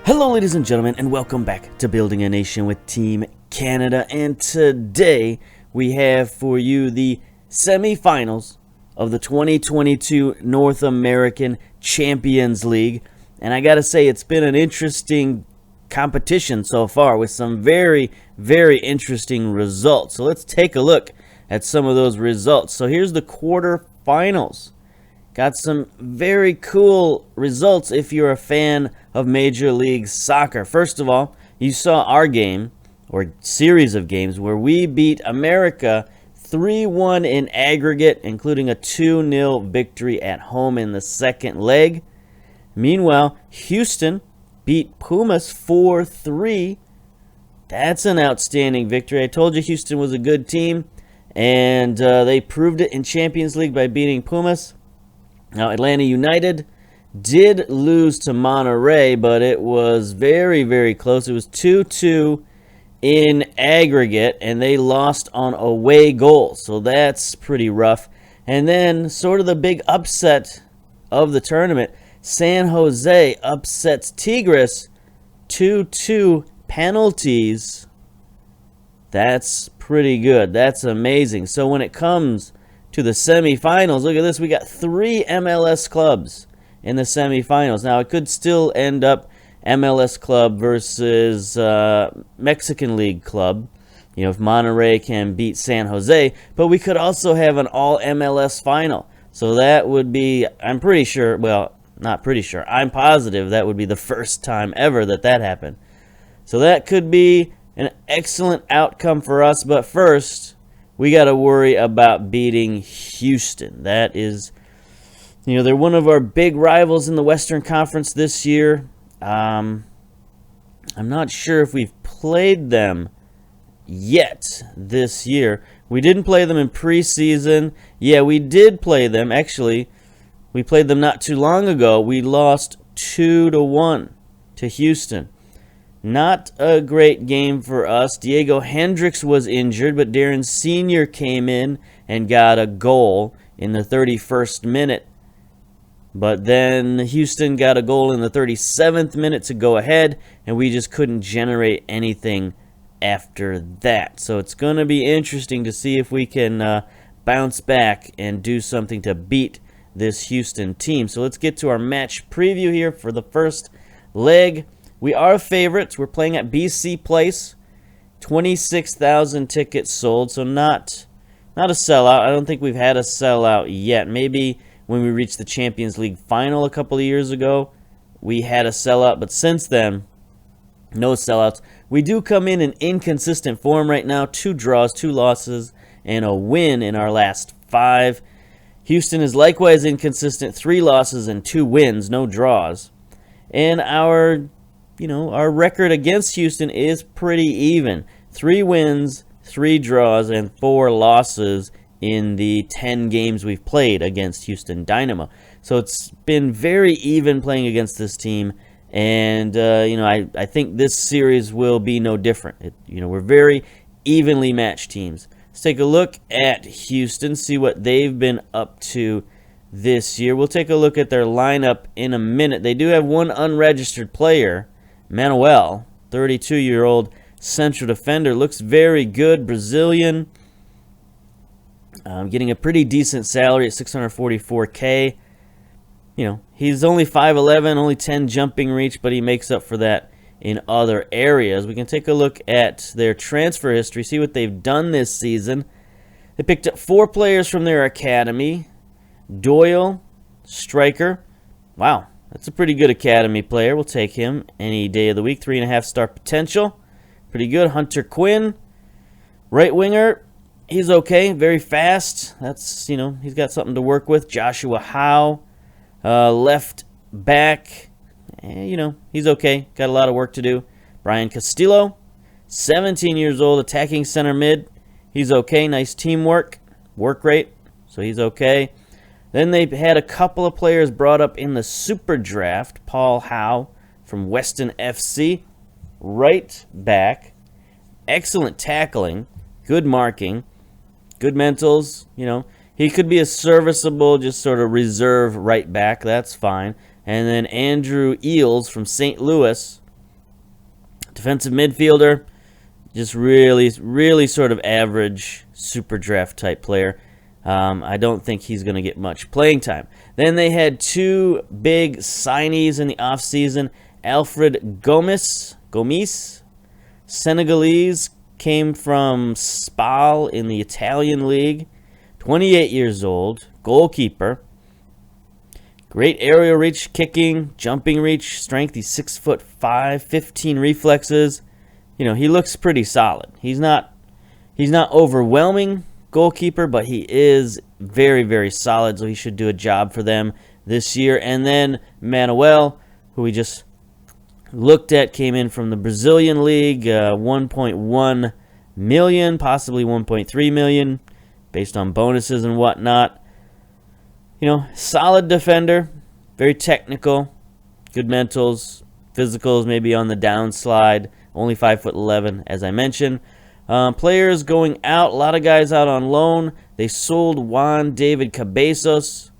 Hello ladies and gentlemen, and welcome back to Building a Nation with Team Canada. And today we have for you the semifinals of the 2022 North American Champions League. And I gotta say, it's been an interesting competition so far with some very, very interesting results. So let's take a look at some of those results. So here's the quarterfinals. Got some very cool results if you're a fan of Major League Soccer. First of all, you saw our game, or series of games, where we beat America 3-1 in aggregate, including a 2-0 victory at home in the second leg. Meanwhile, Houston beat Pumas 4-3. That's an outstanding victory. I told you Houston was a good team, and they proved it in Champions League by beating Pumas. Now, Atlanta United did lose to Monterrey, but it was very, very close. It was 2-2 in aggregate, and they lost on away goals, so that's pretty rough. And then, sort of the big upset of the tournament, San Jose upsets Tigres 2-2 penalties. That's pretty good. That's amazing. So when it comes to the semifinals, look at this. We got 3 MLS clubs in the semifinals. Now, it could still end up MLS club versus Mexican League club, you know, if Monterrey can beat San Jose. But we could also have an all-MLS final. So that would be, I'm pretty sure, well, not pretty sure, I'm positive that would be the first time ever that happened. So that could be an excellent outcome for us. But first, we got to worry about beating Houston. That is, you know, they're one of our big rivals in the Western Conference this year. I'm not sure if we've played them yet this year. We didn't play them in preseason. Yeah, we did play them. Actually, we played them not too long ago. We lost 2-1 to Houston. Not a great game for us. Diego Hendricks was injured, but Darren Sr. came in and got a goal in the 31st minute. But then Houston got a goal in the 37th minute to go ahead, and we just couldn't generate anything after that. So it's going to be interesting to see if we can bounce back and do something to beat this Houston team. So let's get to our match preview here for the first leg. We are favorites. We're playing at BC Place. 26,000 tickets sold, so not a sellout. I don't think we've had a sellout yet. Maybe when we reached the Champions League final a couple of years ago, we had a sellout, but since then, no sellouts. We do come in inconsistent form right now. 2 draws, 2 losses, and a win in our last 5. Houston is likewise inconsistent. 3 losses and 2 wins, no draws. And our record against Houston is pretty even. 3 wins, 3 draws, and 4 losses in the 10 games we've played against Houston DYNAMO. So it's been very even playing against this team. And, I think this series will be no different. We're very evenly matched teams. Let's take a look at Houston, see what they've been up to this year. We'll take a look at their lineup in a minute. They do have one unregistered player, Manuel, 32-year-old central defender. Looks very good, Brazilian. Getting a pretty decent salary at $644K. He's only 5'11", only 10 jumping reach, but he makes up for that in other areas. We can take a look at their transfer history, see what they've done this season. They picked up 4 players from their academy. Doyle, striker. Wow, that's a pretty good academy player. We'll take him any day of the week. 3.5-star potential. Pretty good. Hunter Quinn, right winger. He's okay, very fast. That's, he's got something to work with. Joshua Howe, left back. He's okay. Got a lot of work to do. Brian Castillo, 17 years old, attacking center mid. He's okay. Nice teamwork. Work rate. So he's okay. Then they had a couple of players brought up in the Super Draft. Paul Howe from Weston FC, right back. Excellent tackling. Good marking. Good mentals. He could be a serviceable, just sort of reserve right back. That's fine. And then Andrew Eels from St. Louis, Defensive midfielder, just really sort of average super draft type player. I don't think he's going to get much playing time. Then they had two big signees in the offseason. Alfred Gomis, Senegalese, came from Spal in the Italian league. 28 years old, goalkeeper. Great aerial reach, kicking, jumping reach, strength. He's 6'5", 15 reflexes. You know, he looks pretty solid. He's not overwhelming goalkeeper, but he is very solid, so he should do a job for them this year. And then Manuel, who we just looked at, came in from the Brazilian league, 1.1 million, possibly 1.3 million, based on bonuses and whatnot. You know, solid defender, very technical, good mentals, physicals maybe on the downslide, only 5'11", as I mentioned. Players going out, a lot of guys out on loan. They sold Juan David Cabezas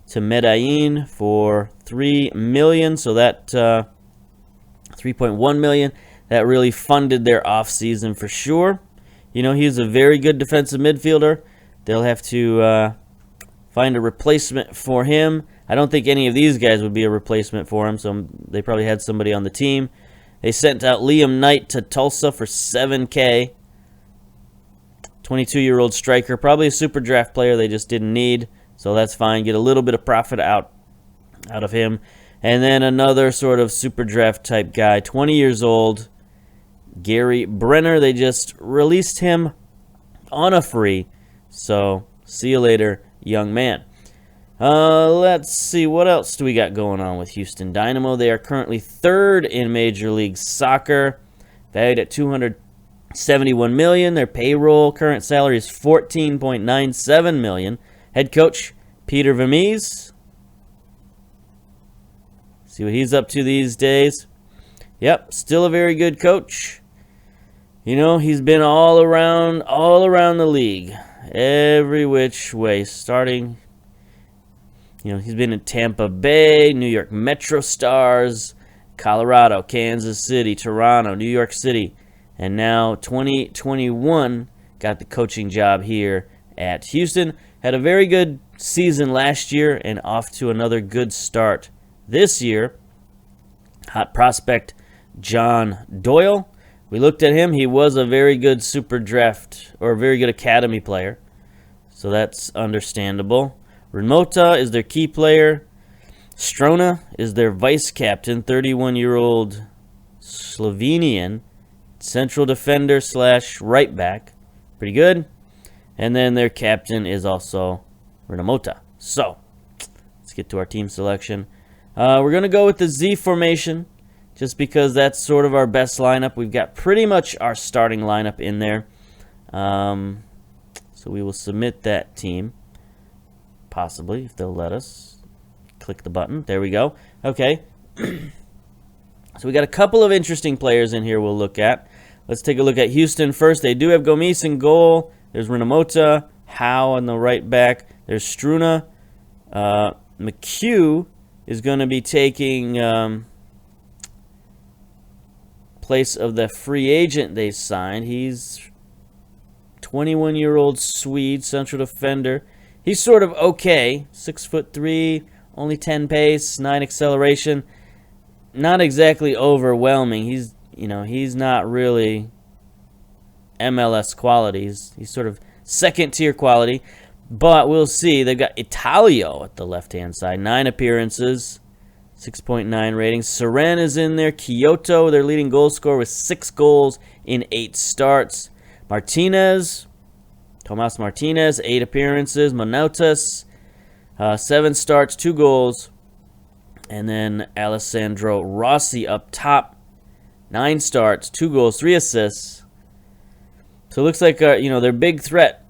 to Medellin for $3 million, so that $3.1 million. That really funded their offseason for sure. You know, he's a very good defensive midfielder. They'll have to find a replacement for him. I don't think any of these guys would be a replacement for him, so they probably had somebody on the team. They sent out Liam Knight to Tulsa for $7K. 22-year-old striker, probably a super draft player they just didn't need, so that's fine. Get a little bit of profit out of him. And then another sort of super draft type guy, 20 years old, Gary Brenner. They just released him on a free, so see you later, young man. Let's see, what else do we got going on with Houston Dynamo? They are currently third in Major League Soccer, valued at $271 million. Their payroll current salary is $14.97 million. Head coach Peter Vermees. See what he's up to these days. Yep, still a very good coach. You know, he's been all around the league, every which way, starting. You know, he's been in Tampa Bay, New York Metro Stars, Colorado, Kansas City, Toronto, New York City, and now 2021 got the coaching job here at Houston. Had a very good season last year and off to another good start this year. Hot prospect John Doyle. We looked at him. He was a very good super draft or a very good academy player, so that's understandable. Renmota is their key player. Strona is their vice captain, 31-year-old Slovenian central defender / right back. Pretty good. And then their captain is also Renmota. So, let's get to our team selection. We're going to go with the Z formation just because that's sort of our best lineup. We've got pretty much our starting lineup in there. So we will submit that team. Possibly, if they'll let us. Click the button. There we go. Okay. So we got a couple of interesting players in here we'll look at. Let's take a look at Houston first. They do have Gomis in goal. There's Renmota, Howe on the right back. There's Struna. McHugh is going to be taking place of the free agent they signed. He's 21-year-old Swede, central defender. He's sort of okay. 6'3", only 10 pace, 9 acceleration. Not exactly overwhelming. He's not really MLS quality. He's sort of second-tier quality. But we'll see. They've got Italio at the left-hand side. 9 appearances, 6.9 rating. Seren is in there. Kyoto, their leading goal scorer, with 6 goals in 8 starts. Tomas Martinez, 8 appearances. Manotas, 7 starts, 2 goals. And then Alessandro Rossi up top, 9 starts, 2 goals, 3 assists. So it looks like their big threat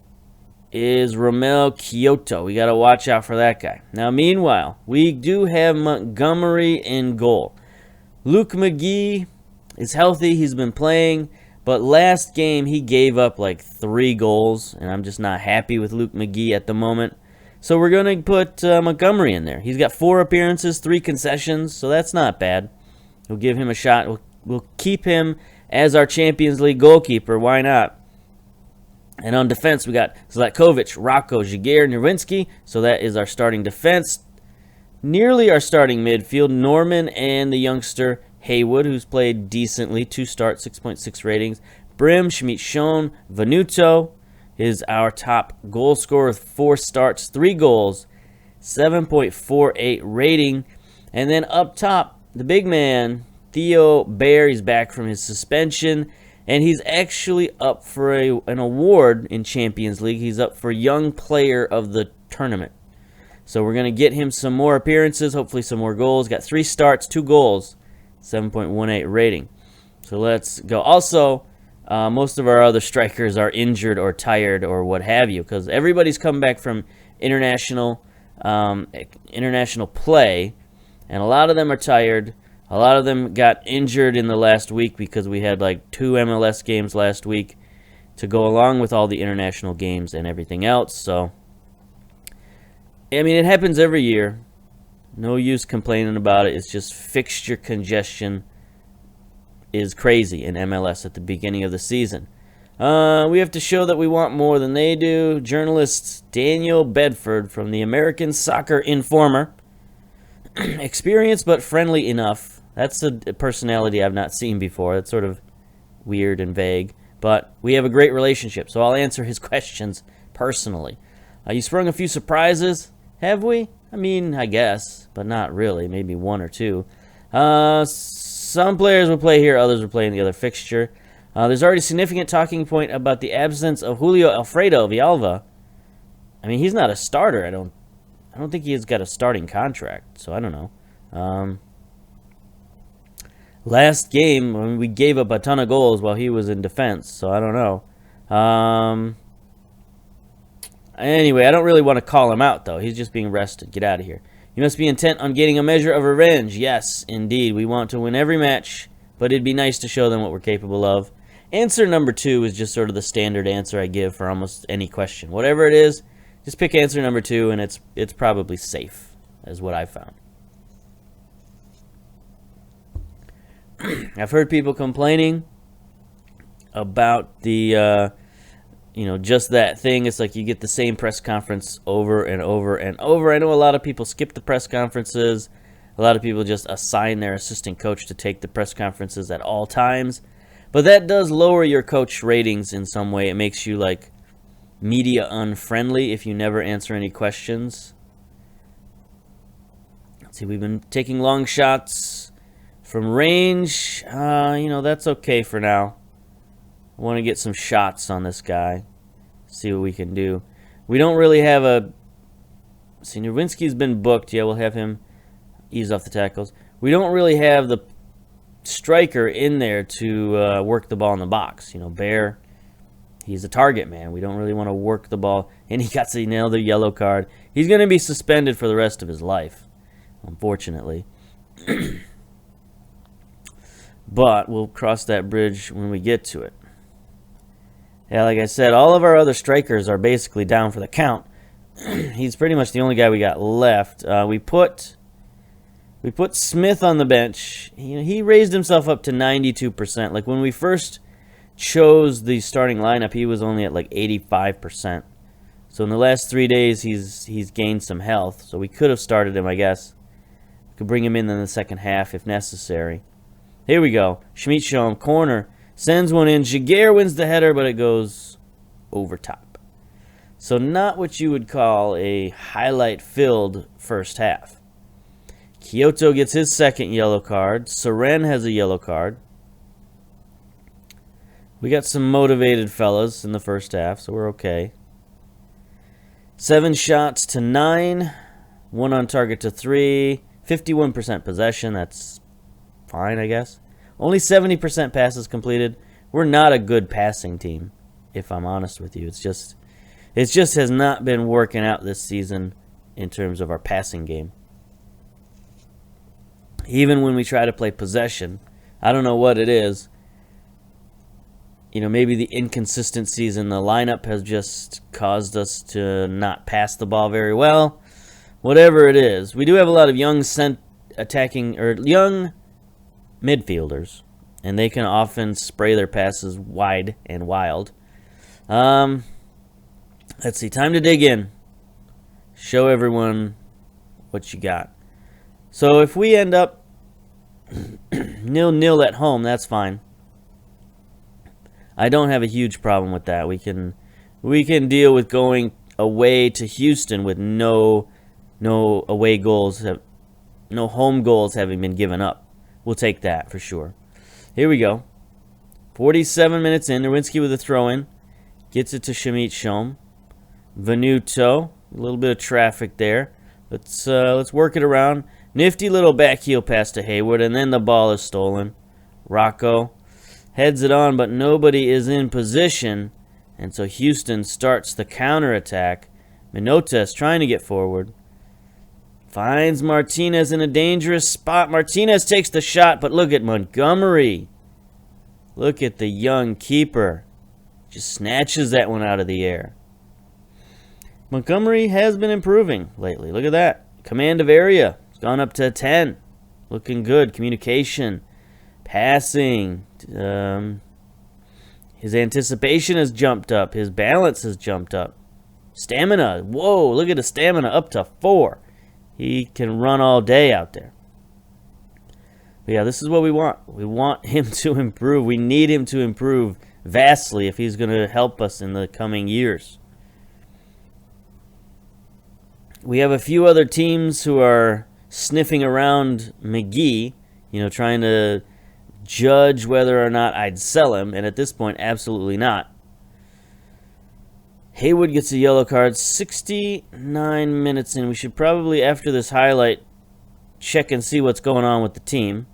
is Romel Kyoto. We got to watch out for that guy. Now, meanwhile, we do have Montgomery in goal. Luke McGee is healthy. He's been playing. But last game, he gave up like 3 goals, and I'm just not happy with Luke McGee at the moment. So we're going to put Montgomery in there. He's got 4 appearances, 3 concessions, so that's not bad. We'll give him a shot. we'll keep him as our Champions League goalkeeper. Why not? And on defense, we got Zlatkovic, Rocco, Jagier, Nerwinski. So that is our starting defense. Nearly our starting midfield, Norman and the youngster Haywood, who's played decently. 2 starts, 6.6 ratings. Brim, Schmidt-Schoen, Venuto is our top goal scorer with 4 starts, 3 goals, 7.48 rating. And then up top, the big man, Theo Baer, he's back from his suspension. And he's actually up for an award in Champions League. He's up for Young Player of the Tournament. So we're going to get him some more appearances, hopefully some more goals. Got 3 starts, 2 goals, 7.18 rating. So let's go. Also, most of our other strikers are injured or tired or what have you, because everybody's come back from international play, and a lot of them are tired. A lot of them got injured in the last week because we had like 2 MLS games last week to go along with all the international games and everything else. So, I mean, it happens every year. No use complaining about it. It's just fixture congestion is crazy in MLS at the beginning of the season. We have to show that we want more than they do. Journalist Daniel Bedford from the American Soccer Informer. Experienced but friendly enough. That's a personality I've not seen before. That's sort of weird and vague. But we have a great relationship, so I'll answer his questions personally. You sprung a few surprises, have we? I mean, I guess, but not really. Maybe 1 or 2. Some players will play here, others will play in the other fixture. There's already a significant talking point about the absence of Julio Alfredo Villalba. I mean, he's not a starter. I don't think he has got a starting contract, so I don't know. Last game, I mean, we gave up a ton of goals while he was in defense, so I don't know. Anyway, I don't really want to call him out, though. He's just being rested. Get out of here. You must be intent on getting a measure of revenge. Yes, indeed. We want to win every match, but it'd be nice to show them what we're capable of. Answer number 2 is just sort of the standard answer I give for almost any question. Whatever it is, just pick answer number 2, and it's probably safe, is what I've found. I've heard people complaining about the, just that thing. It's like you get the same press conference over and over and over. I know a lot of people skip the press conferences. A lot of people just assign their assistant coach to take the press conferences at all times. But that does lower your coach ratings in some way. It makes you, like, media unfriendly if you never answer any questions. Let's see, we've been taking long shots from range. That's okay for now. I want to get some shots on this guy. See what we can do. We don't really have a... See, Nerwinski's been booked. Yeah, we'll have him ease off the tackles. We don't really have the striker in there to work the ball in the box. Bear, he's a target man. We don't really want to work the ball. And he got another yellow card. He's going to be suspended for the rest of his life, unfortunately. But we'll cross that bridge when we get to it. Yeah, like I said, all of our other strikers are basically down for the count. He's pretty much the only guy we got left. We put Smith on the bench. He raised himself up to 92%. Like when we first chose the starting lineup, he was only at like 85%. So in the last 3 days, he's gained some health. So we could have started him, I guess. We could bring him in the second half if necessary. Here we go. Schmidt-Schoen, corner. Sends one in. Jagier wins the header, but it goes over top. So not what you would call a highlight-filled first half. Kyoto gets his second yellow card. Seren has a yellow card. We got some motivated fellas in the first half, so we're okay. 7 shots to 9. 1 on target to 3. 51% possession. That's fine, I guess. Only 70% passes completed. We're not a good passing team, if I'm honest with you. It just has not been working out this season in terms of our passing game. Even when we try to play possession, I don't know what it is. Maybe the inconsistencies in the lineup has just caused us to not pass the ball very well. Whatever it is. We do have a lot of young young midfielders, and they can often spray their passes wide and wild. Let's see. Time to dig in. Show everyone what you got. So if we end up 0-0 at home, that's fine. I don't have a huge problem with that. We can deal with going away to Houston with no away goals, no home goals having been given up. We'll take that for sure. Here we go. 47 minutes in. Nowinski with a throw-in. Gets it to Shamit Shom. Venuto. A little bit of traffic there. Let's work it around. Nifty little back heel pass to Hayward, and then the ball is stolen. Rocco heads it on, but nobody is in position, and so Houston starts the counterattack. Minotes trying to get forward. Finds Martinez in a dangerous spot. Martinez takes the shot, but look at Montgomery. Look at the young keeper. Just snatches that one out of the air. Montgomery has been improving lately. Look at that. Command of area. It's gone up to 10. Looking good. Communication. Passing. His anticipation has jumped up. His balance has jumped up. Stamina. Whoa, look at the stamina. Up to 4. He can run all day out there. But yeah, this is what we want. We want him to improve. We need him to improve vastly if he's going to help us in the coming years. We have a few other teams who are sniffing around McGee, trying to judge whether or not I'd sell him, and at this point, absolutely not. Haywood gets a yellow card, 69 minutes in. We should probably, after this highlight, check and see what's going on with the team.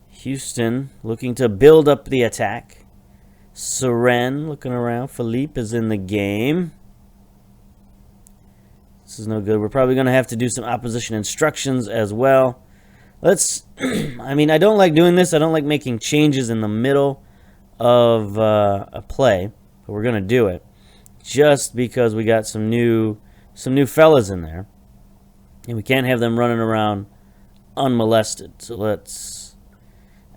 Houston looking to build up the attack. Seren looking around. Philippe is in the game. This is no good. We're probably going to have to do some opposition instructions as well. I don't like doing this. I don't like making changes in the middle of a play, but we're going to do it just because we got some new fellas in there, and we can't have them running around unmolested. So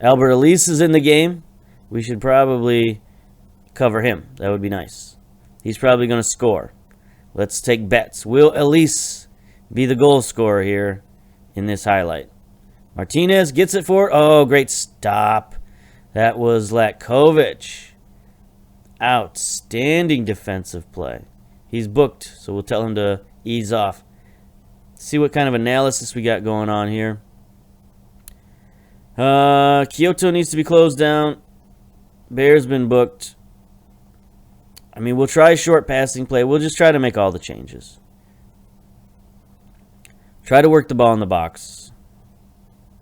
Albert Elise is in the game. We should probably cover him. That would be nice. He's probably going to score. Let's take bets. Will Elise be the goal scorer here in this highlight? Martinez gets it for... Oh, great stop. That was Latkovic. Outstanding defensive play. He's booked, so we'll tell him to ease off. See what kind of analysis we got going on here. Kyoto needs to be closed down. Bear's been booked. We'll try short passing play. We'll just try to make all the changes. Try to work the ball in the box.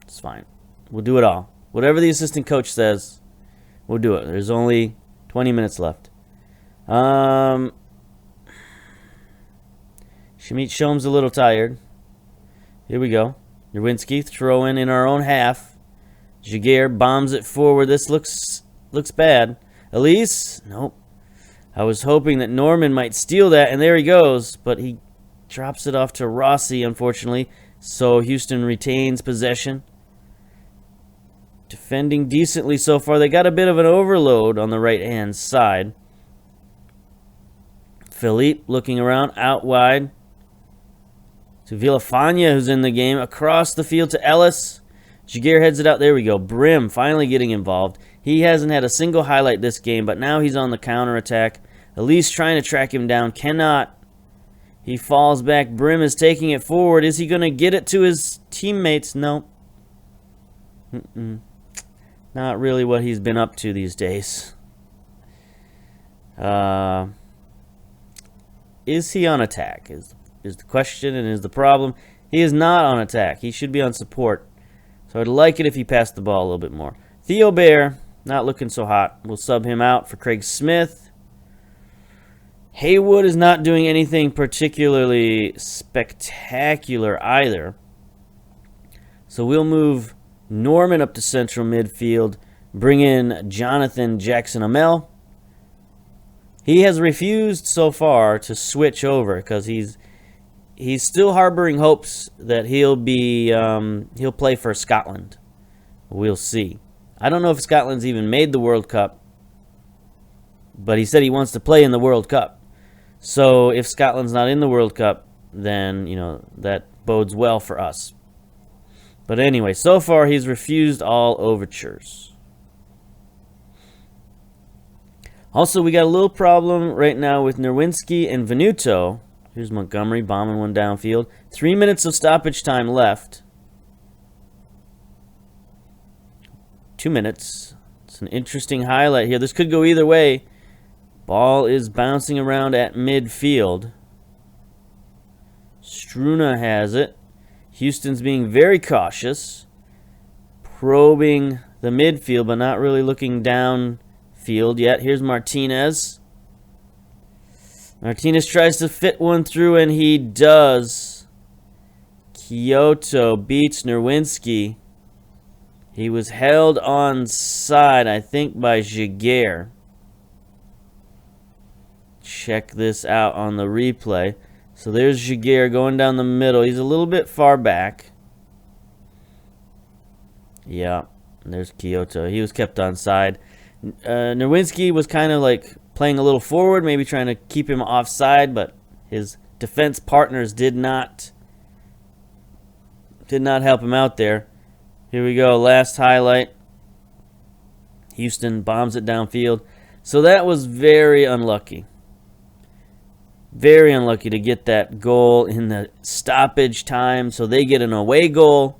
It's fine. We'll do it all. Whatever the assistant coach says, we'll do it. There's only 20 minutes left. Shamit Shom's a little tired. Here we go. Nowinski throwing in our own half. Jaguar bombs it forward. This looks bad. Elise? Nope. I was hoping that Norman might steal that, and there he goes. But he drops it off to Rossi, unfortunately. So Houston retains possession. Defending decently so far. They got a bit of an overload on the right-hand side. Philippe looking around, out wide. To Villafania, who's in the game. Across the field to Ellis. Jaguar heads it out. There we go. Brim finally getting involved. He hasn't had a single highlight this game, but now he's on the counterattack. Elise trying to track him down. Cannot. He falls back. Brim is taking it forward. Is he going to get it to his teammates? No. Not really what he's been up to these days. Is he on attack? Is the question and is the problem. He is not on attack. He should be on support. So I'd like it if he passed the ball a little bit more. Theo Bear, not looking so hot. We'll sub him out for Craig Smith. Haywood is not doing anything particularly spectacular either. So we'll move Norman up to central midfield. Bring in Jonathan Jackson-Amell. He has refused so far to switch over because he's still harboring hopes that he'll play for Scotland. We'll see. I don't know if Scotland's even made the World Cup, but he said he wants to play in the World Cup. So if Scotland's not in the World Cup, then, you know, that bodes well for us. But anyway, so far he's refused all overtures. Also, we got a little problem right now with Nerwinski and Venuto. Here's Montgomery bombing one downfield. 3 minutes of stoppage time left. 2 minutes. It's an interesting highlight here. This could go either way. Ball is bouncing around at midfield. Struna has it. Houston's being very cautious. Probing the midfield, but not really looking downfield yet. Here's Martinez. Martinez tries to fit one through, and he does. Kyoto beats Nerwinski. He was held onside, I think, by Jaguar. Check this out on the replay. So there's Jaguar going down the middle. He's a little bit far back. Yeah, there's Kyoto. He was kept onside. Nerwinski was kind of like playing a little forward, maybe trying to keep him offside, but his defense partners did not help him out there. Here we go, last highlight. Houston bombs it downfield. So that was very unlucky. Very unlucky to get that goal in the stoppage time. So they get an away goal.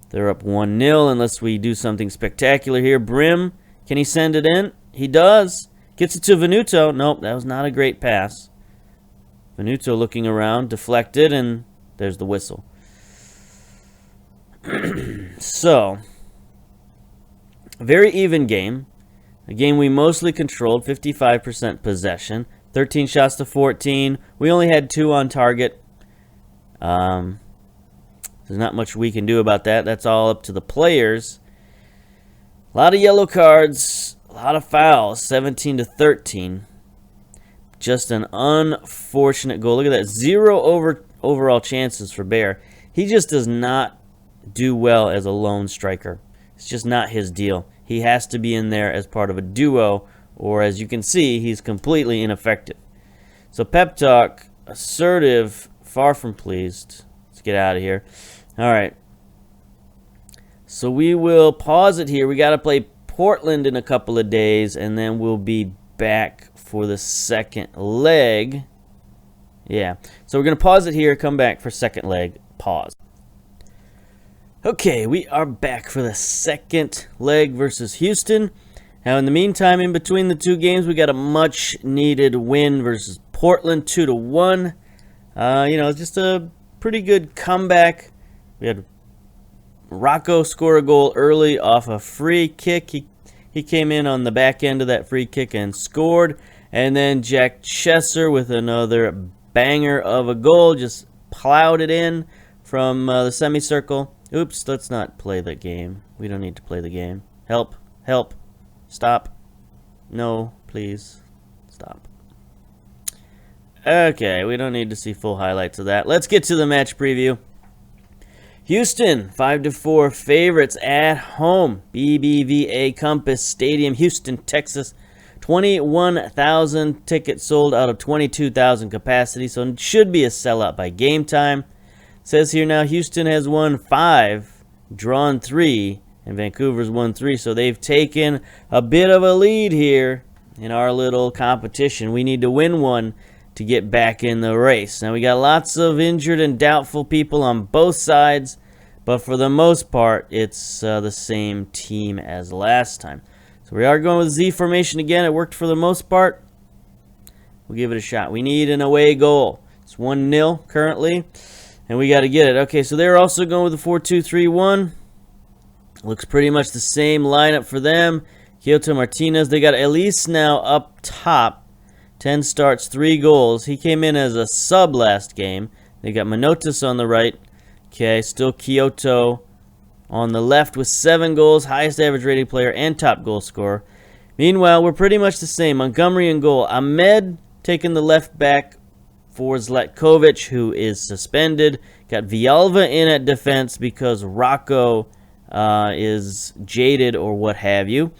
They're up 1-0 unless we do something spectacular here. Brim, can he send it in? He does. Gets it to Venuto. Nope, that was not a great pass. Venuto looking around, deflected, and there's the whistle. So, very even game. A game we mostly controlled, 55% possession. 13 shots to 14. We only had 2 on target. There's not much we can do about that. That's all up to the players. A lot of yellow cards. A lot of fouls. 17 to 13. Just an unfortunate goal. Look at that. 0 overall chances for Bear. He just does not do well as a lone striker. It's just not his deal. He has to be in there as part of a duo, or as you can see, he's completely ineffective. So pep talk, assertive, far from pleased. Let's get out of here. All right. So we will pause it here. We got to play Portland in a couple of days, and then we'll be back for the second leg. Yeah. So we're going to pause it here, come back for second leg, pause. Okay, we are back for the second leg versus Houston. Now, in the meantime, in between the two games, we got a much-needed win versus Portland, 2-1. Just a pretty good comeback. We had Rocco score a goal early off a free kick. He came in on the back end of that free kick and scored. And then Jack Chesser with another banger of a goal, just plowed it in from the semicircle. Oops, let's not play the game. We don't need to play the game. Help, help, stop. No, please, stop. Okay, we don't need to see full highlights of that. Let's get to the match preview. Houston, 5-4 favorites at home. BBVA Compass Stadium, Houston, Texas. 21,000 tickets sold out of 22,000 capacity, so it should be a sellout by game time. Says here now Houston has won 5, drawn 3, and Vancouver's won 3. So they've taken a bit of a lead here in our little competition. We need to win one to get back in the race. Now we got lots of injured and doubtful people on both sides, but for the most part, it's the same team as last time. So we are going with Z formation again. It worked for the most part. We'll give it a shot. We need an away goal. It's 1-0 currently. And we got to get it. Okay, so they're also going with the 4-2-3-1. Looks pretty much the same lineup for them. Kyoto Martinez. They got Elise now up top. 10 starts, 3 goals. He came in as a sub last game. They got Manotas on the right. Okay, still Kyoto on the left with 7 goals. Highest average rated player and top goal scorer. Meanwhile, we're pretty much the same. Montgomery in goal. Ahmed taking the left back for Zlatkovic, who is suspended. Got Villalva in at defense because Rocco is jaded or what have you.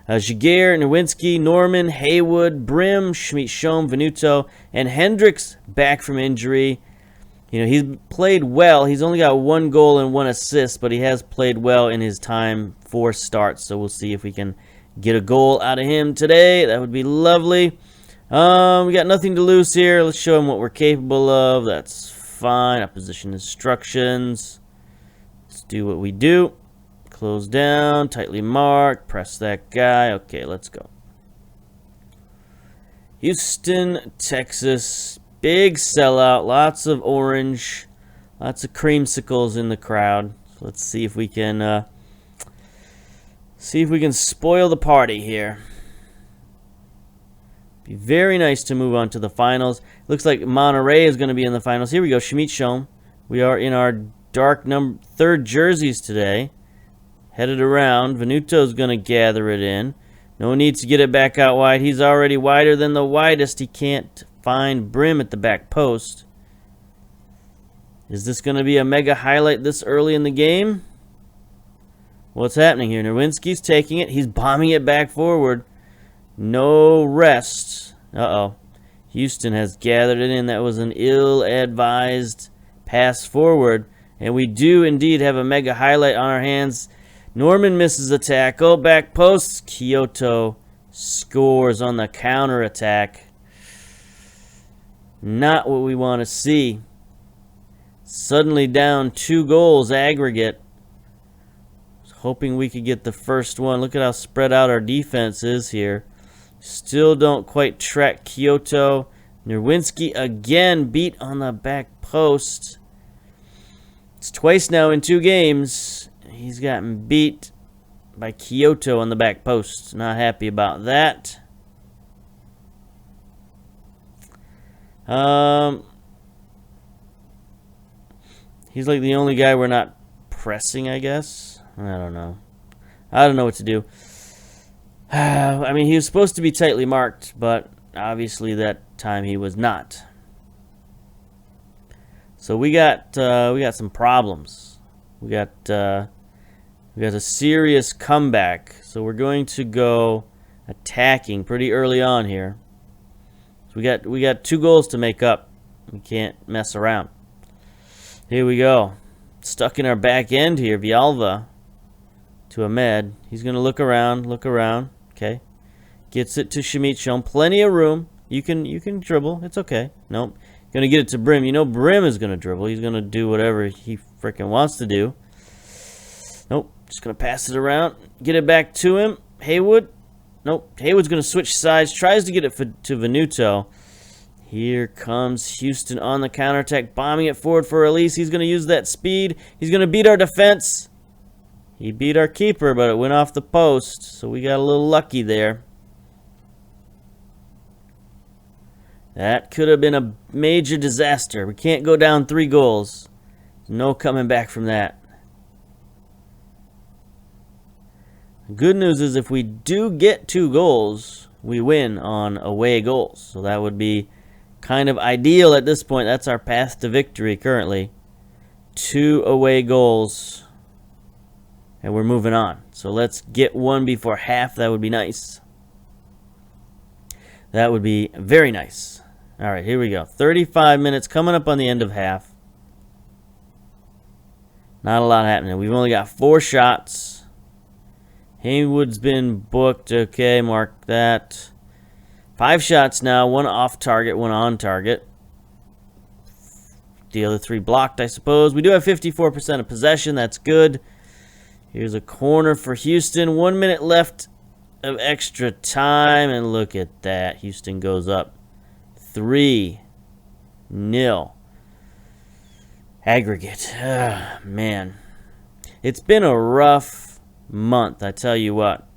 Jaguar, Nowinski, Norman, Haywood, Brim, Schmidt-Schoen, Venuto, and Hendricks back from injury. You know, he's played well. He's only got 1 goal and 1 assist, but he has played well in his time 4 starts. So we'll see if we can get a goal out of him today. That would be lovely. We got nothing to lose here. Let's show him what we're capable of. That's fine. Opposition instructions. Let's do what we do. Close down, tightly marked, press that guy. Okay, let's go. Houston, Texas, big sellout, lots of orange, lots of creamsicles in the crowd. So let's see if we can spoil the party here. Be very nice to move on to the finals. Looks like Monterey is going to be in the finals. Here we go, Schmidt-Schoen. We are in our dark number 3rd jerseys today. Headed around. Venuto's going to gather it in. No need to get it back out wide. He's already wider than the widest. He can't find Brim at the back post. Is this going to be a mega highlight this early in the game? What's happening here? Nowinski's taking it. He's bombing it back forward. No rest. Uh-oh. Houston has gathered it in. That was an ill-advised pass forward. And we do indeed have a mega highlight on our hands. Norman misses a tackle. Back post. Kyoto scores on the counter attack. Not what we want to see. Suddenly down 2 goals aggregate. Was hoping we could get the first one. Look at how spread out our defense is here. Still don't quite track Kyoto. Nowinski again beat on the back post. It's twice now in 2 games. He's gotten beat by Kyoto on the back post. Not happy about that. He's like the only guy we're not pressing, I guess. I don't know. I don't know what to do. I mean, he was supposed to be tightly marked, but obviously that time he was not. So we got some problems. We got a serious comeback. So we're going to go attacking pretty early on here. So we got 2 goals to make up. We can't mess around. Here we go. Stuck in our back end here. Vialva to Ahmed. He's going to look around. Okay. Gets it to Schmidt-Schoen. Plenty of room. You can dribble. It's okay. Nope. Going to get it to Brim. You know Brim is going to dribble. He's going to do whatever he freaking wants to do. Nope. Just going to pass it around. Get it back to him. Haywood. Nope. Haywood's going to switch sides. Tries to get it to Venuto. Here comes Houston on the counterattack. Bombing it forward for Elise. He's going to use that speed. He's going to beat our defense. He beat our keeper, but it went off the post. So we got a little lucky there. That could have been a major disaster. We can't go down 3 goals. No coming back from that. The good news is if we do get 2 goals, we win on away goals. So that would be kind of ideal at this point. That's our path to victory currently. 2 away goals. And we're moving on. So let's get 1 before half. That would be nice. That would be very nice. All right, here we go. 35 minutes coming up on the end of half. Not a lot happening. We've only got 4 shots. Haywood's been booked. Okay, mark that. 5 shots now. 1 off target, 1 on target. The other 3 blocked, I suppose. We do have 54% of possession. That's good. Here's a corner for Houston. 1 minute left of extra time. And look at that. Houston goes up 3-0. Aggregate. Man. It's been a rough month, I tell you what.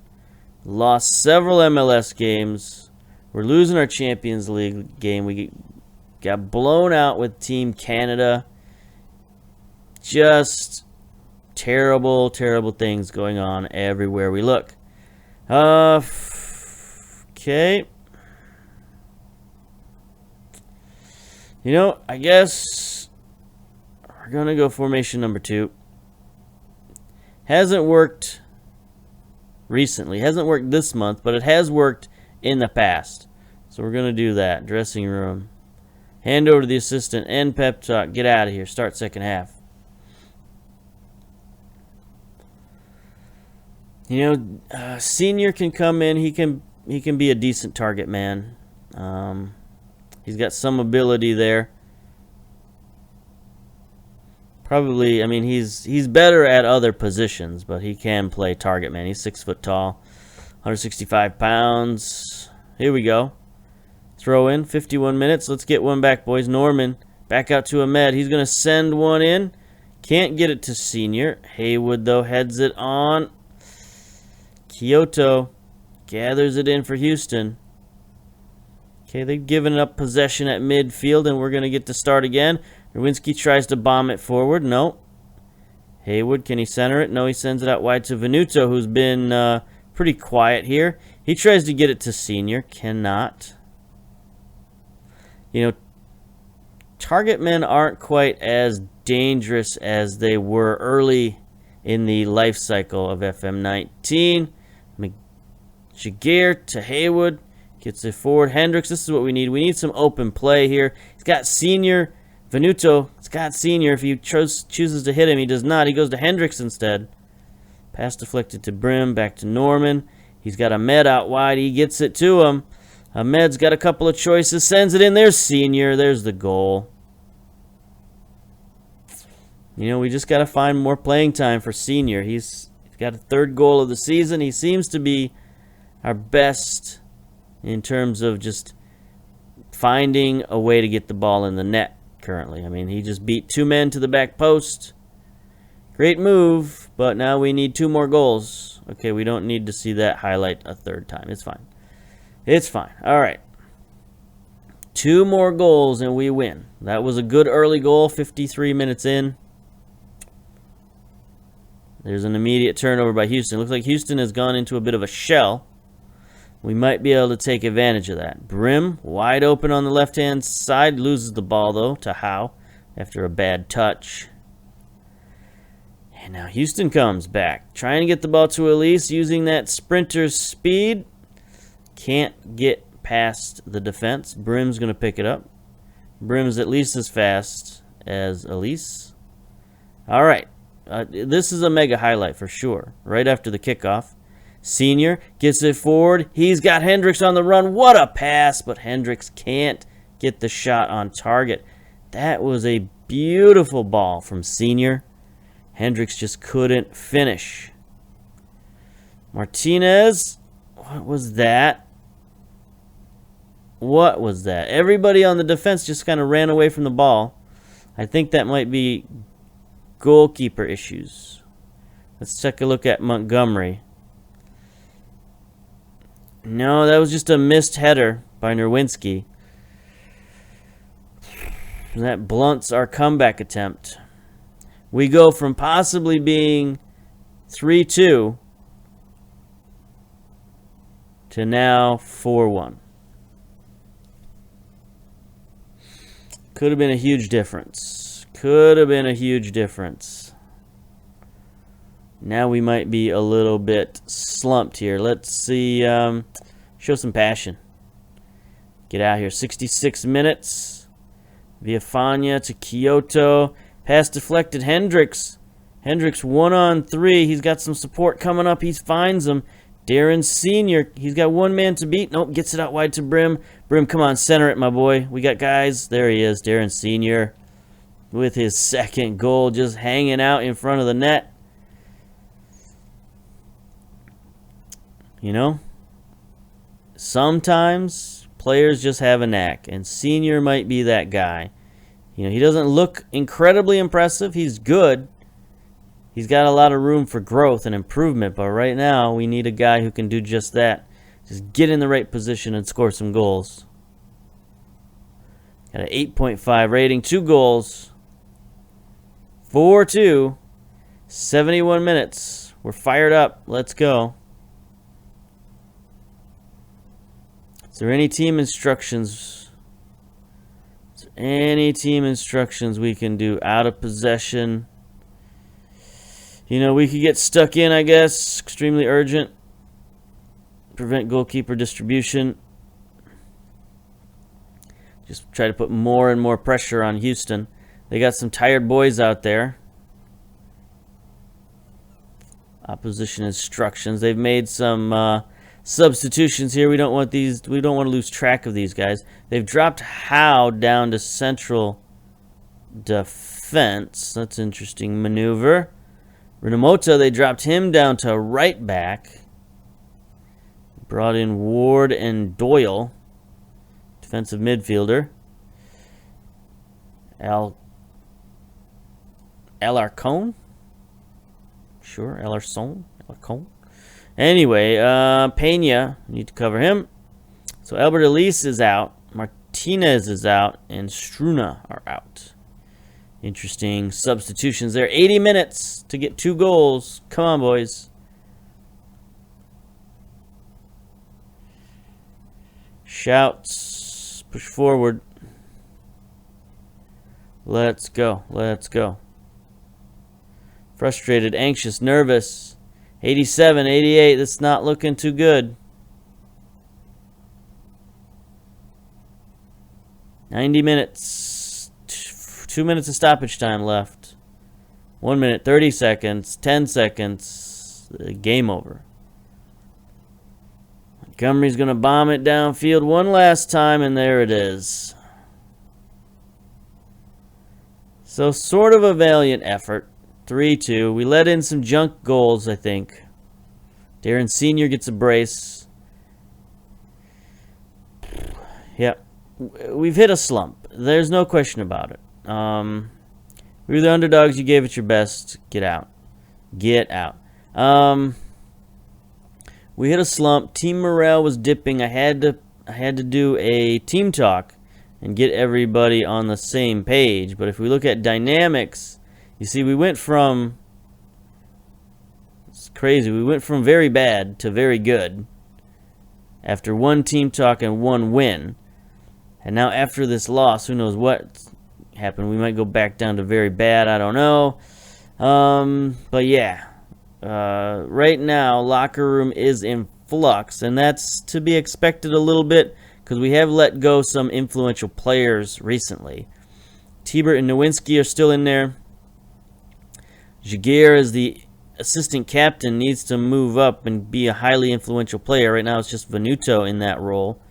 Lost several MLS games. We're losing our Champions League game. We got blown out with Team Canada. Just terrible, terrible things going on everywhere we look. Okay. You know, I guess we're going to go formation number 2. Hasn't worked recently. Hasn't worked this month, but it has worked in the past. So we're going to do that. Dressing room. Hand over to the assistant. End pep talk. Get out of here. Start second half. You know, Senior can come in. He can be a decent target man. He's got some ability there. Probably, I mean, he's better at other positions, but he can play target man. He's 6 foot tall, 165 pounds. Here we go. Throw in, 51 minutes. Let's get one back, boys. Norman, back out to Ahmed. He's going to send one in. Can't get it to Senior. Haywood, though, heads it on. Kyoto gathers it in for Houston. Okay, they've given up possession at midfield, and we're going to get to start again. Nowinski tries to bomb it forward. No. Haywood, can he center it? No, he sends it out wide to Venuto, who's been pretty quiet here. He tries to get it to Senior. Cannot. You know, target men aren't quite as dangerous as they were early in the life cycle of FM19. Jagir to Haywood. Gets it forward. Hendricks, this is what we need. We need some open play here. He's got Senior. Venuto, it's got Senior. If he chooses to hit him, he does not. He goes to Hendricks instead. Pass deflected to Brim. Back to Norman. He's got Ahmed out wide. He gets it to him. Ahmed's got a couple of choices. Sends it in. There's Senior. There's the goal. You know, we just got to find more playing time for Senior. He's got a 3rd goal of the season. He seems to be our best in terms of just finding a way to get the ball in the net currently. I mean, he just beat 2 men to the back post. Great move, but now we need 2 more goals. Okay, we don't need to see that highlight a 3rd time. It's fine. It's fine. All right. 2 more goals and we win. That was a good early goal, 53 minutes in. There's an immediate turnover by Houston. Looks like Houston has gone into a bit of a shell. We might be able to take advantage of that. Brim, wide open on the left-hand side. Loses the ball, though, to Howe after a bad touch. And now Houston comes back. Trying to get the ball to Elise using that sprinter's speed. Can't get past the defense. Brim's going to pick it up. Brim's at least as fast as Elise. All right. This is a mega highlight for sure. Right after the kickoff. Senior gets it forward. He's got Hendricks on the run. What a pass, but Hendricks can't get the shot on target. That was a beautiful ball from Senior. Hendricks just couldn't finish. Martinez, what was that? What was that? Everybody on the defense just kind of ran away from the ball. I think that might be goalkeeper issues. Let's take a look at Montgomery. No, that was just a missed header by Nowinski. That blunts our comeback attempt. We go from possibly being 3-2 to now 4-1. Could have been a huge difference. Could have been a huge difference. Now we might be a little bit slumped here. Let's see. Show some passion. Get out here. 66 minutes. Viafania to Kyoto. Pass deflected. Hendricks. Hendricks 1-on-3. He's got some support coming up. He finds him. Darren Senior. He's got 1 man to beat. Nope. Gets it out wide to Brim. Brim, come on. Center it, my boy. We got guys. There he is. Darren Senior with his 2nd goal. Just hanging out in front of the net. You know, sometimes players just have a knack, and Senior might be that guy. You know, he doesn't look incredibly impressive. He's good. He's got a lot of room for growth and improvement, but right now we need a guy who can do just that. Just get in the right position and score some goals. Got an 8.5 rating, 2 goals, 4-2, 71 minutes. We're fired up. Let's go. Is there any team instructions? Is there any team instructions we can do? Out of possession. You know, we could get stuck in, I guess. Extremely urgent. Prevent goalkeeper distribution. Just try to put more and more pressure on Houston. They got some tired boys out there. Opposition instructions. They've made some substitutions here. We don't want to lose track of these guys. They've dropped Howe down to central defense. That's an interesting maneuver. Rinamoto, they dropped him down to right back. Brought in Ward and Doyle, defensive midfielder. Alarcon? Sure, Alarcon. Anyway, Pena, need to cover him. So Albert Elise is out. Martinez is out. And Struna are out. Interesting substitutions there. 80 minutes to get 2 goals. Come on, boys. Shouts. Push forward. Let's go. Let's go. Frustrated, anxious, nervous. 87, 88. That's not looking too good. 90 minutes. 2 minutes of stoppage time left. 1 minute, 30 seconds, 10 seconds. Game over. Montgomery's going to bomb it downfield one last time, and there it is. So sort of a valiant effort. 3-2. We let in some junk goals, I think. Darren Sr. gets a brace. Yep. We've hit a slump. There's no question about it. We were the underdogs. You gave it your best. Get out. Get out. We hit a slump. Team morale was dipping. I had to do a team talk and get everybody on the same page. But if we look at dynamics, you see we went from, it's crazy, we went from very bad to very good after one team talk and one win. And now after this loss, who knows what happened. We might go back down to very bad. I don't know. But yeah. Right now, locker room is in flux, and that's to be expected a little bit because we have let go some influential players recently. Tiebert and Nowinski are still in there. Jaguar, as the assistant captain, needs to move up and be a highly influential player. Right now, it's just Venuto in that role.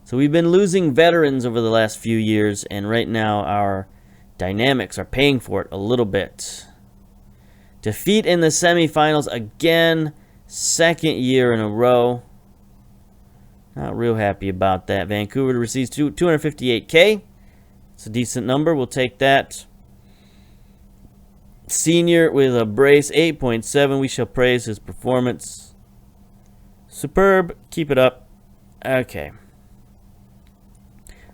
So we've been losing veterans over the last few years, and right now our dynamics are paying for it a little bit. Defeat in the semifinals again, second year in a row. Not real happy about that. Vancouver receives $258K. It's a decent number. We'll take that. Senior with a brace, 8.7. We shall praise his performance. Superb. Keep it up. Okay.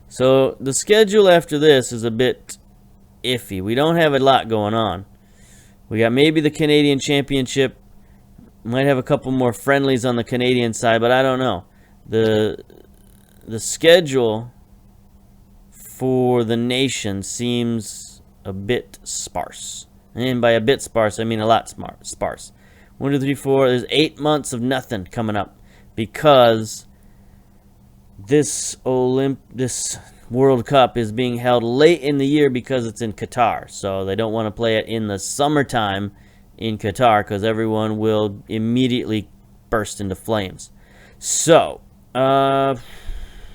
So the schedule after this is a bit iffy. We don't have a lot going on. We got maybe the Canadian Championship. Might have a couple more friendlies on the Canadian side, but I don't know. The schedule for the nation seems a bit sparse. And by a bit sparse, I mean a lot sparse. 1, 2, 3, 4. There's 8 months of nothing coming up because this World Cup is being held late in the year because it's in Qatar. So they don't want to play it in the summertime in Qatar because everyone will immediately burst into flames. So, I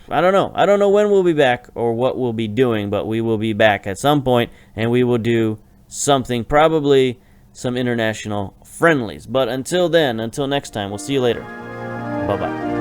don't know. I don't know when we'll be back or what we'll be doing, but we will be back at some point, and we will do something, probably some international friendlies. But until then, until next time, we'll see you later. Bye-bye.